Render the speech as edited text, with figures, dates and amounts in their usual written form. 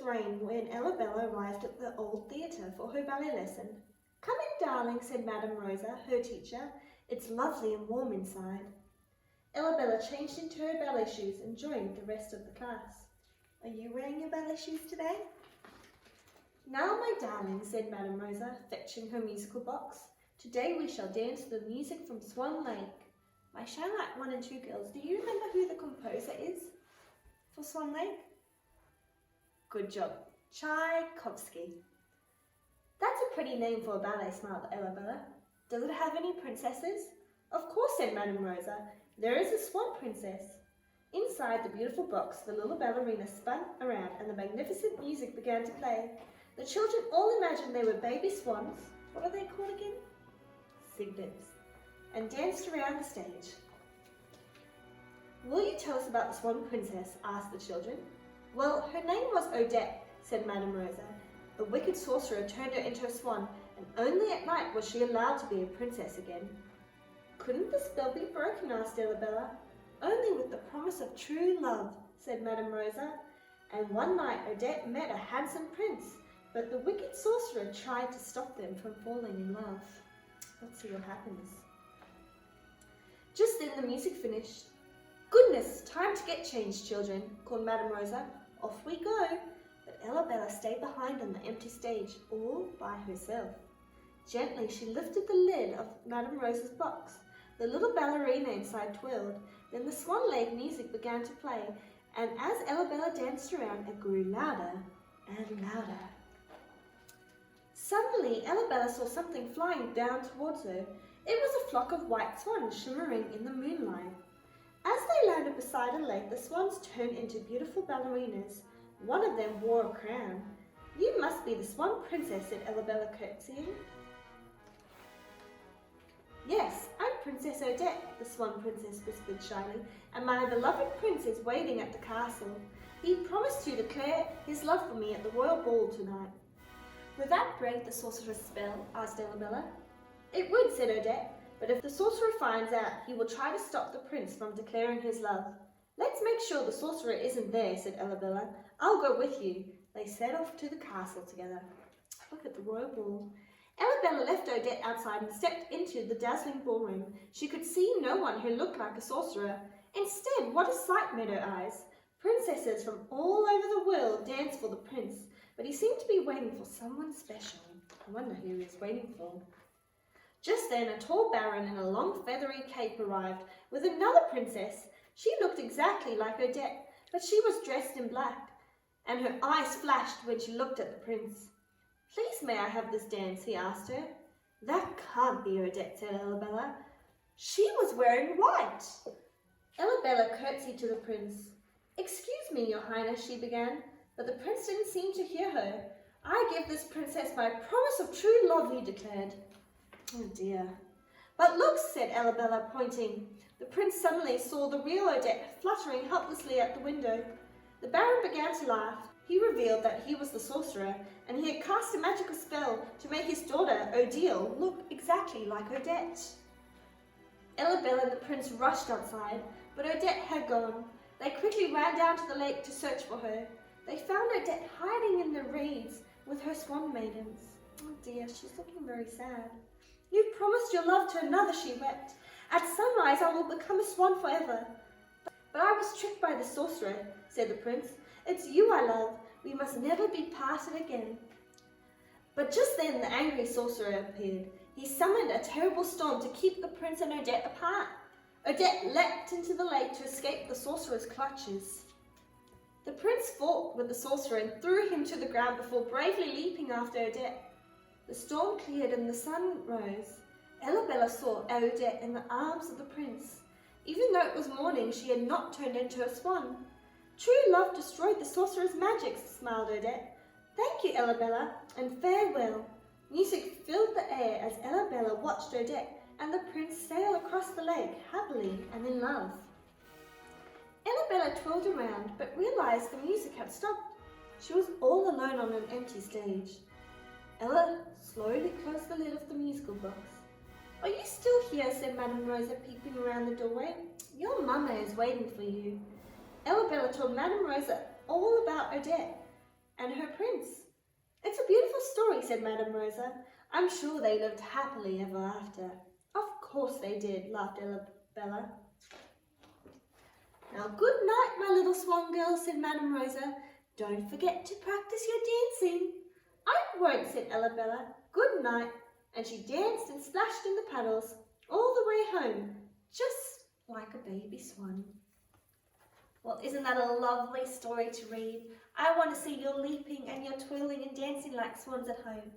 rain when Elabella arrived at the old theatre for her ballet lesson. "Come in, darling," said Madame Rosa, her teacher. "It's lovely and warm inside." Elabella changed into her ballet shoes and joined the rest of the class. "Are you wearing your ballet shoes today?" "Now, my darling," said Madame Rosa, fetching her musical box, "today we shall dance the music from Swan Lake. My Charlotte 1 and 2 girls, do you remember who the composer is for Swan Lake?" "Good job, Tchaikovsky." "That's a pretty name for a ballet," smiled Elabella. "Does it have any princesses?" "Of course," said Madame Rosa. "There is a swan princess." Inside the beautiful box, the little ballerina spun around and the magnificent music began to play. The children all imagined they were baby swans, what are they called again? Cygnets, and danced around the stage. "Will you tell us about the swan princess?" asked the children. "Well, her name was Odette," said Madame Rosa. "A wicked sorcerer turned her into a swan, and only at night was she allowed to be a princess again." "Couldn't the spell be broken?" asked Elabella. "Only with the promise of true love," said Madame Rosa. "And one night Odette met a handsome prince, but the wicked sorcerer tried to stop them from falling in love." Let's see what happens. Just then the music finished. "Goodness, time to get changed, children," called Madame Rosa. "Off we go." But Elabella stayed behind on the empty stage, all by herself. Gently she lifted the lid of Madame Rosa's box. The little ballerina inside twirled. Then the Swan Lake music began to play, and as Elabella danced around, it grew louder and louder. Suddenly, Elabella saw something flying down towards her. It was a flock of white swans shimmering in the moonlight. As they landed beside a lake, the swans turned into beautiful ballerinas. One of them wore a crown. "You must be the Swan Princess," said Elabella, curtsying. "Yes, I'm Princess Odette," the Swan Princess whispered shyly, "and my beloved prince is waiting at the castle. He promised to declare his love for me at the royal ball tonight." "Would that break the sorcerer's spell?" asked Elabella. "It would," said Odette, "but if the sorcerer finds out, he will try to stop the prince from declaring his love." "Let's make sure the sorcerer isn't there," said Elabella. "I'll go with you." They set off to the castle together. Look at the royal ball. Elabella left Odette outside and stepped into the dazzling ballroom. She could see no one who looked like a sorcerer. Instead, what a sight met her eyes! Princesses from all over the world danced for the prince, but he seemed to be waiting for someone special. I wonder who he was waiting for. Just then, a tall baron in a long feathery cape arrived with another princess. She looked exactly like Odette, but she was dressed in black, and her eyes flashed when she looked at the prince. "Please, may I have this dance?" he asked her. "That can't be Odette," said Elabella. "She was wearing white." Elabella curtsied to the prince. "Excuse me, your highness," she began, but the prince didn't seem to hear her. "I give this princess my promise of true love," he declared. Oh dear. "But look," said Elabella, pointing. The prince suddenly saw the real Odette fluttering helplessly at the window. The baron began to laugh. He revealed that he was the sorcerer, and he had cast a magical spell to make his daughter, Odile, look exactly like Odette. Elabella and the prince rushed outside, but Odette had gone. They quickly ran down to the lake to search for her. They found Odette hiding in the reeds with her swan maidens. Oh dear, she's looking very sad. "You've promised your love to another," she wept. "At sunrise I will become a swan forever." "But I was tricked by the sorcerer," said the prince. "It's you I love. We must never be parted again." But just then the angry sorcerer appeared. He summoned a terrible storm to keep the prince and Odette apart. Odette leapt into the lake to escape the sorcerer's clutches. The prince fought with the sorcerer and threw him to the ground before bravely leaping after Odette. The storm cleared and the sun rose. Elabella saw Odette in the arms of the prince. Even though it was morning, she had not turned into a swan. "True love destroyed the sorcerer's magic," smiled Odette. "Thank you, Elabella, and farewell." Music filled the air as Elabella watched Odette and the prince sail across the lake happily and in love. Elabella twirled around but realized the music had stopped. She was all alone on an empty stage. Ella slowly closed the lid of the musical box. "Are you still here?" said Madame Rosa, peeping around the doorway. "Your mamma is waiting for you." Elabella told Madame Rosa all about Odette, and her prince. It's a beautiful story, said Madame Rosa. I'm sure they lived happily ever after. Of course they did, laughed Bella. Now, good night, my little swan girl, said Madame Rosa. Don't forget to practice your dancing. I won't, said Bella. Good night. And she danced and splashed in the puddles all the way home, just like a baby swan. Well, isn't that a lovely story to read? I want to see your leaping and your twirling and dancing like swans at home.